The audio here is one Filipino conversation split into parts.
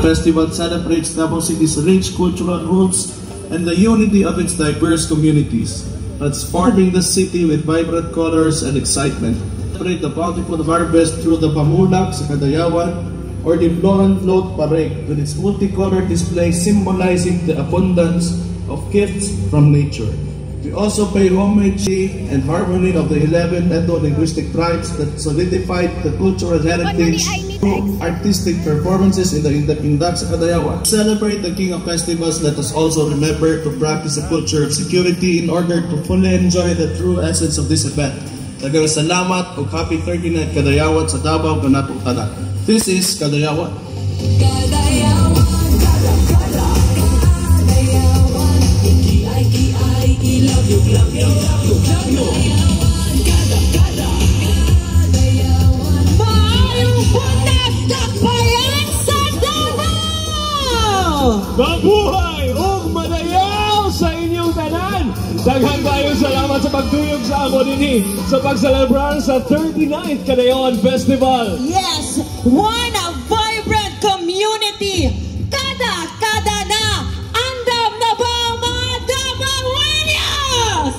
festival celebrates Davao City's rich cultural roots and the unity of its diverse communities, transporting the city with vibrant colors and excitement. Celebrate the bountiful harvest through the Pamulak sa Kadayawan, or the Floran Float Parade, with its multicolored display symbolizing the abundance of gifts from nature. We also pay homage and harmony of the 11 ethno-linguistic tribes that solidified the cultural heritage through artistic performances in the Indak sa Kadayawan. To celebrate the King of Festivals, let us also remember to practice a culture of security in order to fully enjoy the true essence of this event. Daghang salamat ug happy 39th Kadayawan sa Davao kanatong tanan. This is Kadayawan. Mabuhay ug madayaw sa inyong tanan! Daghang kayong salamat sa pagtuyog sa amo dinhi sa pagselebrar sa 39th Kadayawan Festival. Yes, one vibrant community. Kada na andam na ba mga Davaoeños?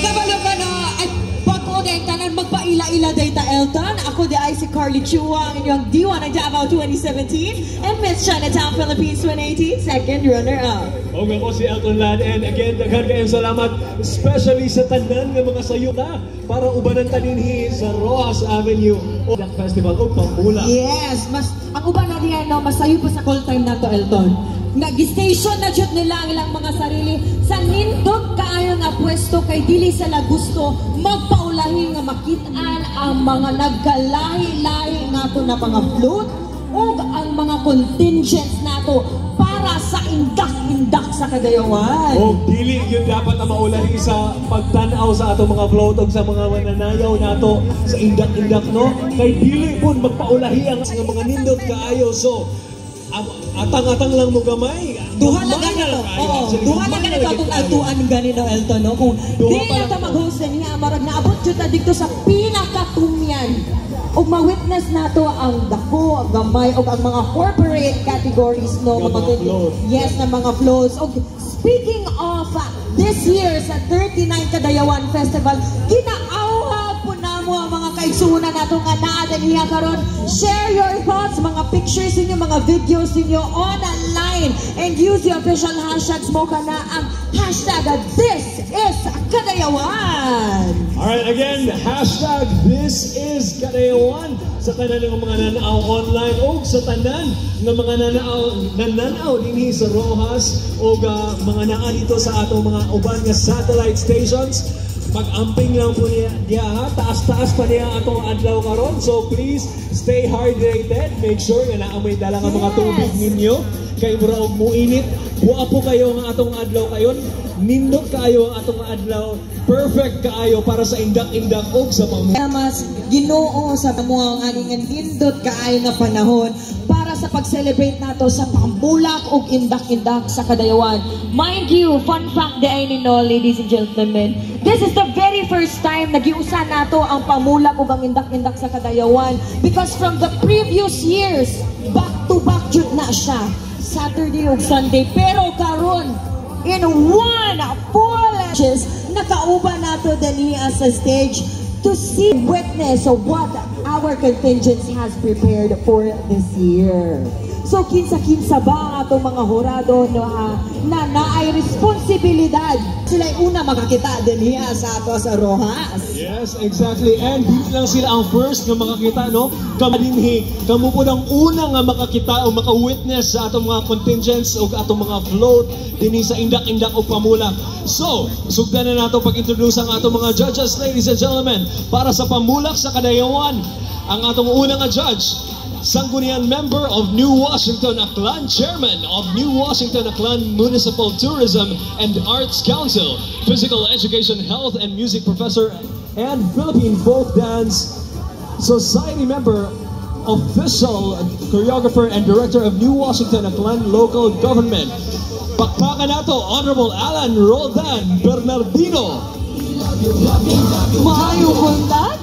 Kabalo ka na ay pako din tanan magpaila-ila data Elton. Ako di ay si Carly Chua, ang inyong diwa ng Davao 2017 and Miss Chinatown Philippines 2018 second runner-up. O nga ko si Elton Lad, and again, daghan kayong salamat, especially sa tanan ng mga sayuta para ubanan taninhi sa Rojas Avenue o Festival o Pamulak. Yes, ang uban na diyan, no, masayo pa sa call time na to, Elton. Nag-station na jud nila ang ilang mga sarili sa nindot kaayo nga pwesto kay dili sila gusto magpaulahi nga makitaan ang mga nagkalahi-lahi nato na mga float ug ang mga contingents nato para sa indak-indak sa Kadayawan. O dili yun dapat na maulahi sa pagtanaw sa ato mga float o sa mga mananayaw nato sa indak-indak, no? Kay dili po magpaulahi ang mga nindot kaayo. So atang-atang lang mo gamay. Duha lang ganito. Oo, duha lang ganito atong atuan ganito, Elton, no? Kung di na ito mag-host niya, marag naabot dito dito sa pinakatumyan. O ma-witness nato ang dako, ang gamay, o ang mga corporate categories, no? Yes, na mga floats. O speaking of this year sa 39 Kadayawan Festival, ginaawa po namo ang mga kaigsunan nato nga naa niya karon. Share your thoughts, mga pictures niyo, mga videos niyo online, and use the official hashtags mo kana ang hashtag This is Kadayawan. Alright, again, hashtag This is Kadayawan sa tanan ng mga nanaaw online o sa tanan ng mga nananaw dinhi sa Rojas o mga naa dito sa atong mga uban nga satellite stations. Mag-amping lang po niya ha, taas-taas pa niya atong adlaw karon. So please stay hydrated. Make sure na naamoy dala nga mga tubig ninyo. Kay mura og muinit. Buwa po kayo nga atong adlaw kayon. Nindot kaayo ang atong adlaw. Perfect kaayo para sa indak-indak og sa Pamulak. Mas Ginoo sa mo ang aning nindot kaayo nga panahon para sa pag-celebrate nato sa Pamulak og indak-indak sa Kadayawan. Mind you, fun fact day nino, ladies and gentlemen, this is the very first time nagiusa nato ang Pamulak ug ang indak-indak sa Kadayawan, because from the previous years back to back jud na siya Saturday ug Sunday, pero karon in one full nakauban nato dinhi sa stage to see, witness of what our contingency has prepared for this year. So kinsa-kinsa ba atong mga horado no, na naay responsibilidad sila una makakita dinhi sa ato sa Rojas. Yes, exactly. And hindi lang sila ang first nga makakita, no? Kamo dinhi, kamo po ang una nga makakita o maka-witness sa atong mga contingents o atong mga float dinhi sa indak-indak o Pamulak. So, sugdan na nato pag-introduce ang atong mga judges, ladies and gentlemen, para sa Pamulak sa Kadayawan. Ang atong unang judge, Sangguniang member of New Washington Aklan, Chairman of New Washington Aklan Municipal Tourism and Arts Council, Physical Education, Health and Music Professor, and Philippine Folk Dance Society member, Official Choreographer and Director of New Washington Aklan Local Government. Pakpakan nato, Honorable Alan Roldan Bernardino. Maayong bundag,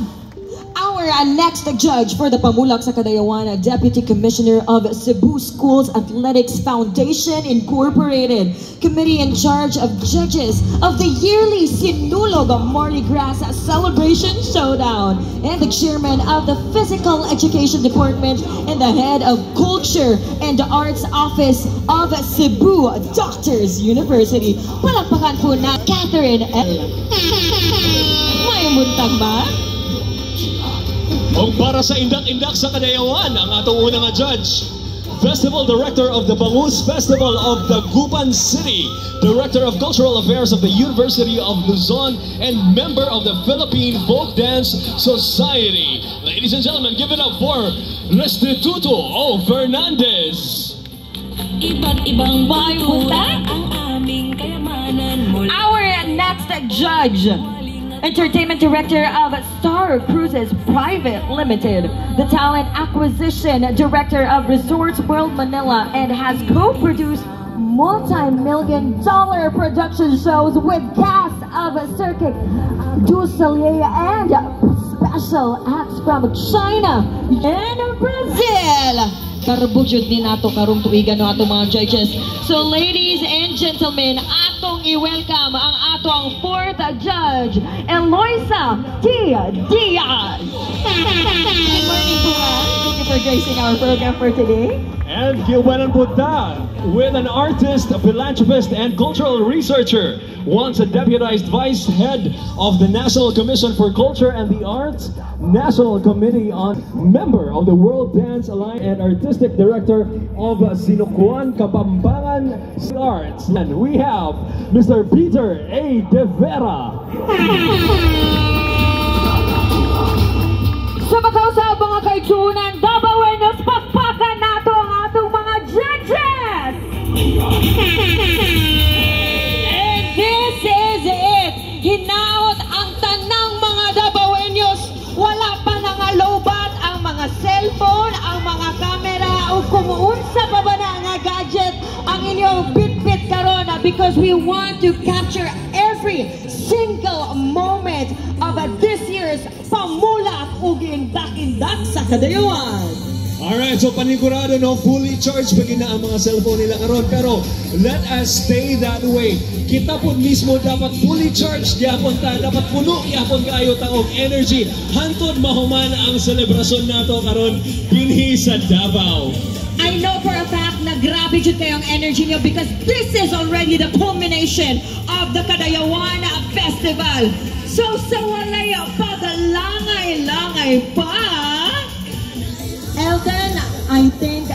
our next judge for the Pamulak sa Kadayawan, Deputy Commissioner of Cebu Schools Athletics Foundation Incorporated, committee in charge of judges of the yearly Sinulog Mardi Gras Celebration Showdown, and the chairman of the Physical Education Department and the head of Culture and Arts Office of Cebu Doctors University. Palakpakan po na Catherine L. May muntang ba? O para sa indak-indak sa Kadayawan, ang atong unang judge, Festival Director of the Bangus Festival of Dagupan City, Director of Cultural Affairs of the University of Luzon, and member of the Philippine Folk Dance Society. Ladies and gentlemen, give it up for Restituto O. Fernandez. Iba't ibang bayuta ang aming kayamanan mula. Our next judge, Entertainment Director of Star Cruises Private Limited, the Talent Acquisition Director of Resorts World Manila, and has co-produced multi-million-dollar production shows with cast of Circuit du Soleil and special acts from China and Brazil. Karbudyod din nato karong tuigan no ato mga judges. So ladies and gentlemen, atong i-welcome ang atong fourth judge, Eloisa T. Diaz. Good morning po, ma'am. Thank you for gracing our program for today. And Gilwenan Buddha, with an artist, a philanthropist, and cultural researcher, once a deputized vice head of the National Commission for Culture and the Arts, National Committee on member of the World Dance Alliance, and artistic director of Sinukuan Kapampangan Arts. And we have Mr. Peter A. De Vera. Sa makausa mga kaigsunan, Dabawenos, pakpakan nato ang atong mga judges! And this is it! Hinaot ang tanang mga Dabawenos, wala pa nangalobat ang mga cellphone, ang mga camera, o kumuunsa pa ba na nga gadget ang inyong bit-bit karon, because we want to capture every single moment of this year's Pamulak ug Indak-Indak sa Kadayawan. Alright, so panigurado no, fully charged pag na ang mga cellphone nila karon, pero let us stay that way. Kita po mismo dapat fully charged gyapon ta, dapat puno gyapon kaayo ta og energy hantod mahuman ang selebrasyon nato karon dinhi sa Davao. I know for a fact na grabe jud kayo ang energy niyo, because this is already the culmination of the Kadayawan Festival. So sa walay pagalangay-langay pa, Elton, I think